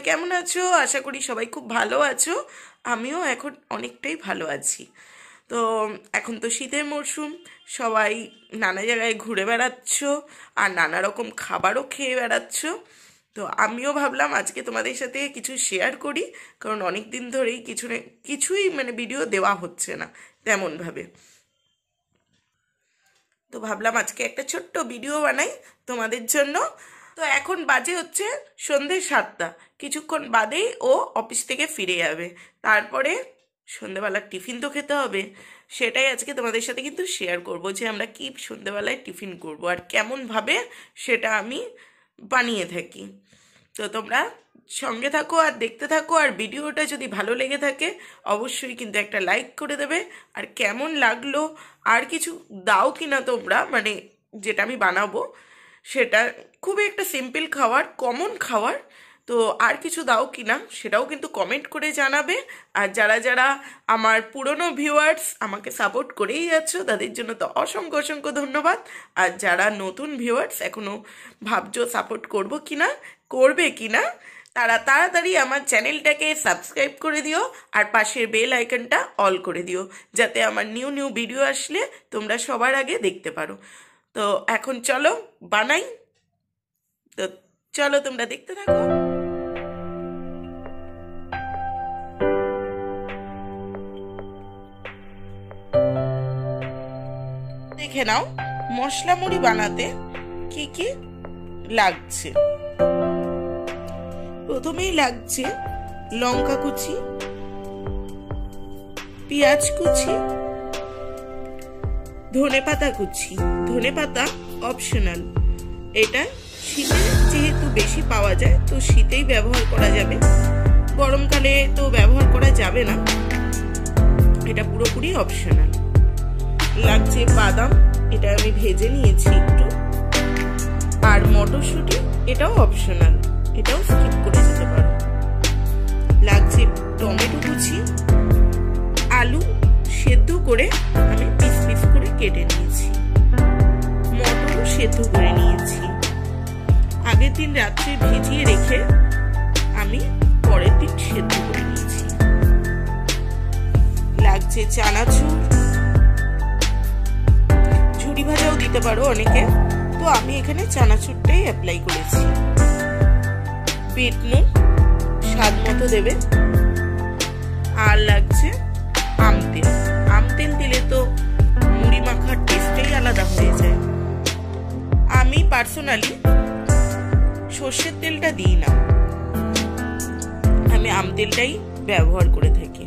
কেমন আছো? আশা করি সবাই খুব ভালো আছো। আমিও এখন অনেকটাই ভালো আছি। তো এখন তো শীতের মরশুম, সবাই নানা জায়গায় ঘুরে বেড়াচ্ছ আর নানা রকম খাবারও খেয়ে বেড়াচ্ছ। তো আমিও ভাবলাম আজকে তোমাদের সাথে কিছু শেয়ার করি, কারণ অনেক দিন ধরেই কিছুই ভিডিও দেওয়া হচ্ছে না তেমনভাবে। তো ভাবলাম আজকে একটা ছোট্ট ভিডিও বানাই তোমাদের জন্য। তো এখন বাজে হচ্ছে সন্ধে 7টা, কিছুক্ষণ বাদেই ও অফিস থেকে ফিরে যাবে। তারপরে সন্ধেবেলার টিফিন তো খেতে হবে, সেটাই আজকে তোমাদের সাথে কিন্তু শেয়ার করব যে আমরা কি সন্ধেবেলায় টিফিন করব আর কেমনভাবে সেটা আমি বানিয়ে থাকি। তো তোমরা সঙ্গে থাকো আর দেখতে থাকো, আর ভিডিওটা যদি ভালো লেগে থাকে অবশ্যই কিন্তু একটা লাইক করে দেবে। আর কেমন লাগলো আর কিছু দাও কিনা তোমরা, যেটা আমি বানাবো সেটা খুবই একটা সিম্পল খাবার, কমন খাবার, তো আর কিছু দাও কিনা সেটাও কিন্তু কমেন্ট করে জানাবে। আর যারা যারা আমার পুরনো ভিউয়ার্স আমাকে সাপোর্ট করেই যাচ্ছ তাদের জন্য তো অসংখ্য অসংখ্য ধন্যবাদ। আর যারা নতুন ভিউয়ার্স এখনও ভাবছো সাপোর্ট করবে কিনা তারা তাড়াতাড়ি আমার চ্যানেলটাকে সাবস্ক্রাইব করে দিও আর পাশের বেল আইকনটা অল করে দিও, যাতে আমার নিউ ভিডিও আসলে তোমরা সবার আগে দেখতে পারো। তো এখন চলো বানাই। তো চলো তোমরা দেখতে থাকো। দেখে নাও মশলা মুড়ি বানাতে কি কি লাগছে। প্রথমেই লাগছে লঙ্কা কুচি, পেঁয়াজ কুচি, ধনেপাতা কুচি। ধনেপাতা অপশনাল, এটা শীতে যেহেতু বেশি পাওয়া যায় তো শীতেই ব্যবহার করা যাবে, গরমকালে তো ব্যবহার করা যাবে না, এটা পুরোপুরি অপশনাল। লাগছে বাদাম, এটা আমি ভেজে নিয়েছি একটু, আর মটরশুঁটি, এটাও অপশনাল, এটাও স্কিপ করে যেতে পারো। লাগছে টমেটো কুচি, আলু সেদ্ধ করে আমি পিস পিস করে কেটে নিয়েছি, মটরও সেদ্ধ করে নিয়েছি, আগের দিন রাত্রে ভিজিয়ে রেখে আমি পরের দিন সেদ্ধ করে নিয়েছি। লাগছে চানাচুর, ঝুরি ভাজাও দিতে পারো অনেকে, তো আমি এখানে চানাচুরটাই অ্যাপ্লাই করেছি। বিট নুন স্বাদ মতো দেবে। আর লাগছে আম তেল। আম তেল দিলে তো মুড়ি মাখার টেস্টটাই আলাদা হয়ে যায়। আমি পার্সোনালি সর্ষের তেলটা দিই না, আমি আম তেলটাই ব্যবহার করে থাকি।